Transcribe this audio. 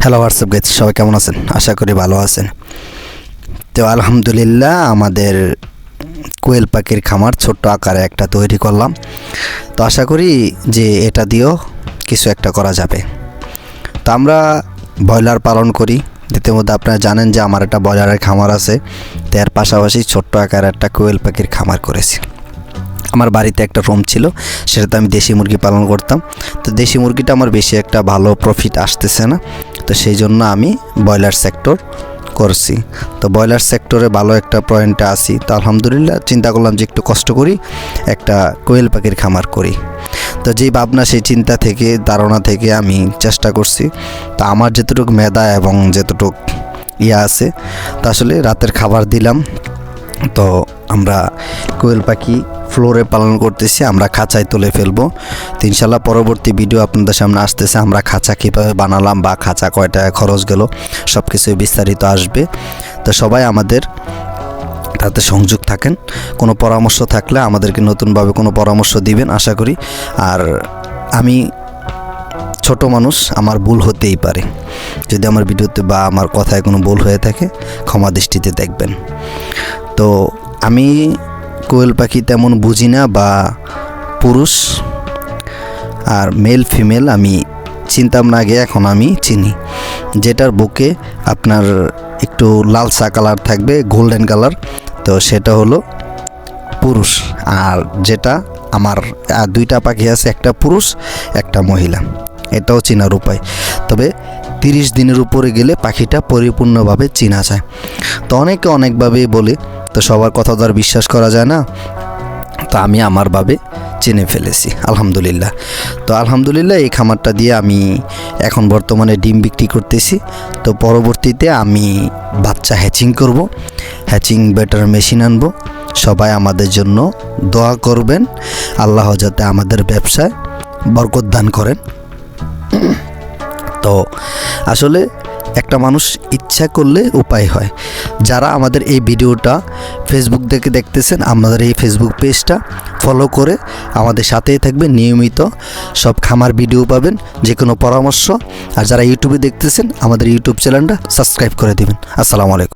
Hello WhatsApp guys, সবাই কেমন আছেন? আশা করি ভালো আছেন। তো আলহামদুলিল্লাহ আমাদের কোয়েল পাখির খামার ছোট্ট আকারে একটা তৈরি করলাম। তো আশা করি যে এটা দিয়েও কিছু একটা করা যাবে। তো আমরা ব্রয়লার পালন করি, ইতিমধ্যে আপনারা জানেন যে আমার একটা ব্রয়লারের খামার আছে। তো এর পাশাপাশি ছোট্ট আকারে একটা কোয়েল পাখির খামার করেছি। আমার বাড়িতে একটা রুম ছিল, সেটাতে আমি দেশি মুরগি পালন করতাম। তো দেশি মুরগিটা আমার বেশি একটা ভালো প্রফিট আসতেছে না, তো সেই জন্য আমি ব্রয়লার সেক্টর করছি। তো ব্রয়লার সেক্টরে ভালো একটা পয়েন্টে আসি। তো আলহামদুলিল্লাহ চিন্তা করলাম যে একটু কষ্ট করি, একটা কোয়েল পাখির খামার করি। তো যেই ভাবনা সেই চিন্তা থেকে ধারণা থেকে আমি চেষ্টা করছি। তো আমার যেতটুকু মেধা এবং যেতটুকু আছে, তো আসলে রাতের খাবার দিলাম। তো আমরা কোয়েল পাখি ফ্লোরে পালন করতেছি, আমরা খাঁচায় তুলে ফেলবো। তো ইনশাল্লাহ পরবর্তী ভিডিও আপনাদের সামনে আসতেছে, আমরা খাঁচা কীভাবে বানালাম বা খাঁচা কয় টাকা খরচ গেল সব কিছুই বিস্তারিত আসবে। তো সবাই আমাদের তাতে সংযোগ থাকেন, কোনো পরামর্শ থাকলে আমাদেরকে নতুনভাবে কোনো পরামর্শ দিবেন আশা করি। আর আমি ছোট মানুষ, আমার ভুল হতেই পারে, যদি আমার ভিডিওতে বা আমার কথায় কোনো ভুল হয়ে থাকে ক্ষমা দৃষ্টিতে দেখবেন। তো আমি কোয়েল পাখি তেমন বুঝি না, বা পুরুষ আর মেল ফিমেল আমি চিনতাম না আগে, এখন আমি চিনি। যেটার বুকে আপনার একটু লালচা কালার থাকবে, গোল্ডেন কালার, তো সেটা হলো পুরুষ। আর যেটা আমার দুইটা পাখি আছে, একটা পুরুষ একটা মহিলা, এটাও চেনার উপায়। তবে 30 দিনের উপরে গেলে পাখিটা পরিপূর্ণভাবে চেনা যায়। তো অনেকে অনেকভাবেই বলে, তো সবার কথা তো আর বিশ্বাস করা যায় না। তো আমি আমারভাবে চিনে ফেলেছি আলহামদুলিল্লাহ। তো আলহামদুলিল্লাহ এই খামারটা দিয়ে আমি এখন বর্তমানে ডিম বিক্রি করতেছি। তো পরবর্তীতে আমি বাচ্চা হ্যাচিং করব, হ্যাচিং বেটার মেশিন আনবো। সবাই আমাদের জন্য দোয়া করবেন, আল্লাহ যাতে আমাদের ব্যবসায় বরকত দান করেন। তো আসলে একটা মানুষ ইচ্ছা করলে উপায় হয়। যারা আমাদের এই ভিডিওটা ফেসবুক থেকে দেখতেছেন, আমাদের এই ফেসবুক পেজটা ফলো করে আমাদের সাথেই থাকবেন, নিয়মিত সব খামার ভিডিও পাবেন, যে কোনো পরামর্শ। আর যারা ইউটিউবে দেখতেছেন, আমাদের ইউটিউব চ্যানেলটা সাবস্ক্রাইব করে দিবেন। আসসালামু আলাইকুম।